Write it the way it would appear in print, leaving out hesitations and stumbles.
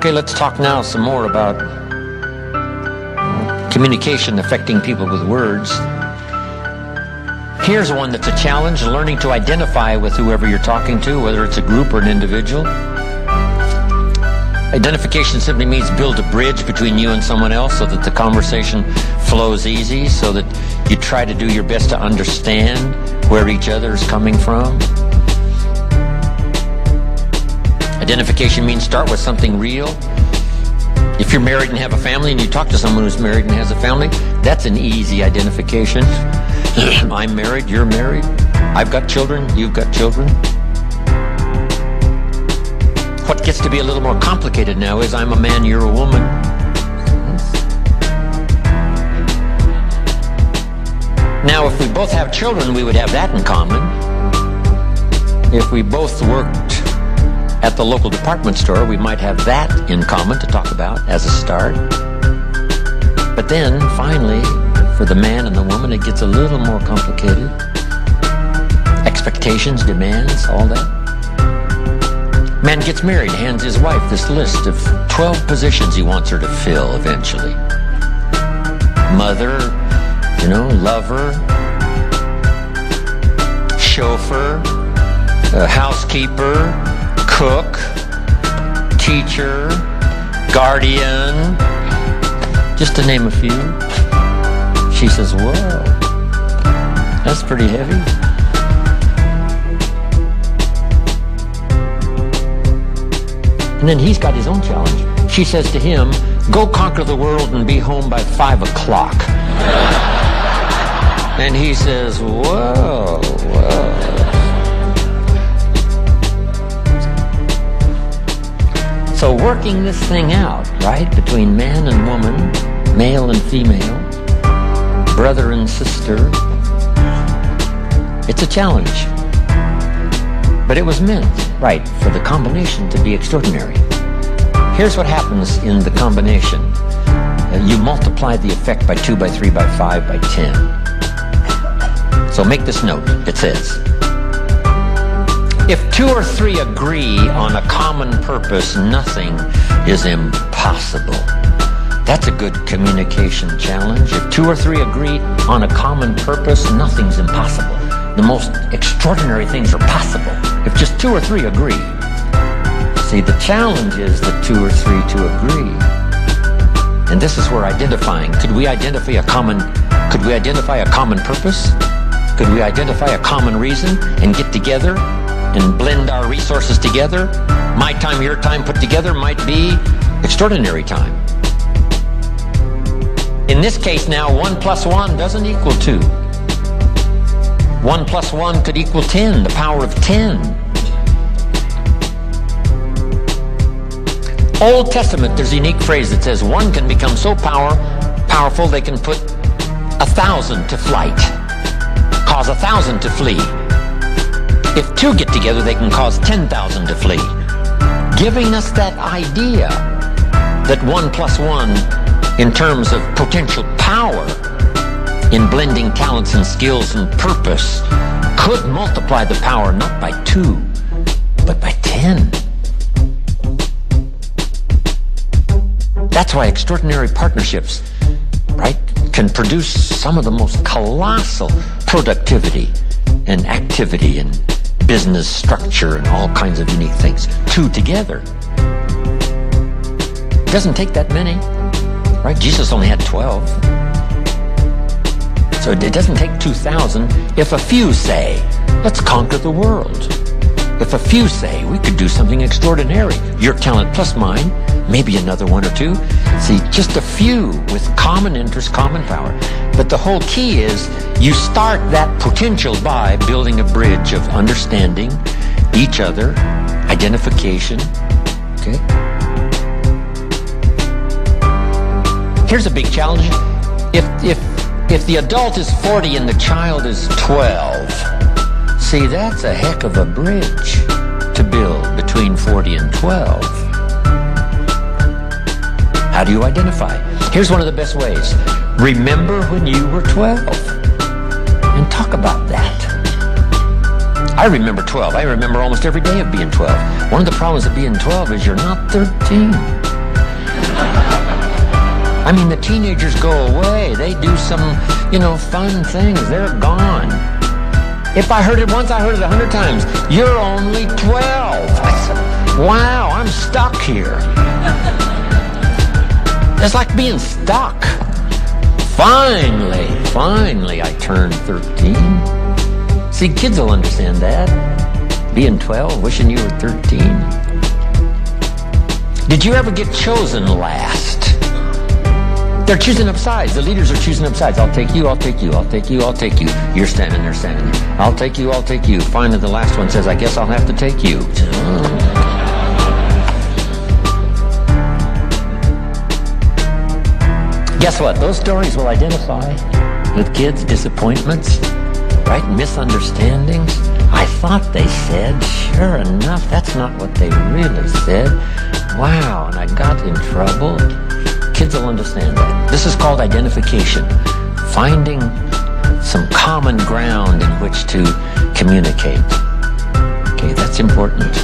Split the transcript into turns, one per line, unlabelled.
Okay, let's talk now some more about communication affecting people with words. Here's one that's a challenge, learning to identify with whoever you're talking to, whether it's a group or an individual. Identification simply means build a bridge between you and someone else so that the conversation flows easy, so that you try to do your best to understand where each other is coming from. Identification means start with something real. If you're married and have a family and you talk to someone who's married and has a family, that's an easy identification. I'm married, you're married. I've got children, you've got children. What gets to be a little more complicated now is I'm a man, you're a woman. Now, if we both have children, we would have that in common. If we both worked at the local department store, we might have that in common to talk about as a start. But then, finally, for the man and the woman, it gets a little more complicated. Expectations, demands, all that. Man gets married, hands his wife this list of 12 positions he wants her to fill eventually. Mother, lover, chauffeur, housekeeper, cook, teacher, guardian, just to name a few. She says, whoa, that's pretty heavy. And then he's got his own challenge. She says to him, go conquer the world and be home by 5 o'clock. And he says, whoa. So working this thing out, right, between man and woman, male and female, brother and sister, it's a challenge. But it was meant, right, for the combination to be extraordinary. Here's what happens in the combination. You multiply the effect by 2, by 3, by 5, by 10. So make this note. It says, if 2 or 3 agree on a common purpose, nothing is impossible. That's a good communication challenge. If 2 or 3 agree on a common purpose, nothing's impossible. The most extraordinary things are possible if just 2 or 3 agree. See, the challenge is the 2 or 3 to agree. And this is where identifying. Could we identify a common purpose? Could we identify a common reason and get together and blend our resources together? My time, your time put together might be extraordinary time. In this case now, 1 plus 1 doesn't equal 2. 1 plus 1 could equal 10, the power of 10. Old Testament, there's a unique phrase that says one can become so powerful they can put 1,000 to flight, cause 1,000 to flee. If 2 get together, they can cause 10,000 to flee. Giving us that idea that 1 plus 1, in terms of potential power in blending talents and skills and purpose, could multiply the power not by 2, but by 10. That's why extraordinary partnerships, right, can produce some of the most colossal productivity and activity and business structure and all kinds of unique things. 2 together. It doesn't take that many, right? Jesus only had 12. So it doesn't take 2,000. If a few say, let's conquer the world. If a few say, we could do something extraordinary. Your talent plus mine, maybe another 1 or 2. See, just a few with common interest, common power. But the whole key is you start that potential by building a bridge of understanding each other, identification, okay? Here's a big challenge. If the adult is 40 and the child is 12, see, that's a heck of a bridge to build between 40 and 12. How do you identify? Here's one of the best ways. Remember when you were 12 and talk about that. I remember 12. I remember almost every day of being 12. One of the problems of being 12 is you're not 13. I mean, the teenagers go away. They do some, fun things. They're gone. If I heard it once, I heard it 100 times. You're only 12. I said, wow, I'm stuck here. It's like being stuck. Finally, I turned 13. See, kids will understand that. Being 12, wishing you were 13. Did you ever get chosen last? They're choosing up sides. The leaders are choosing up sides. I'll take you, I'll take you, I'll take you, I'll take you. You're standing there, standing there. I'll take you, I'll take you. Finally, the last one says, I guess I'll have to take you. Guess what? Those stories will identify with kids' disappointments, right? Misunderstandings. I thought they said, sure enough, that's not what they really said. Wow, and I got in trouble. Kids will understand that. This is called identification. Finding some common ground in which to communicate. Okay, that's important.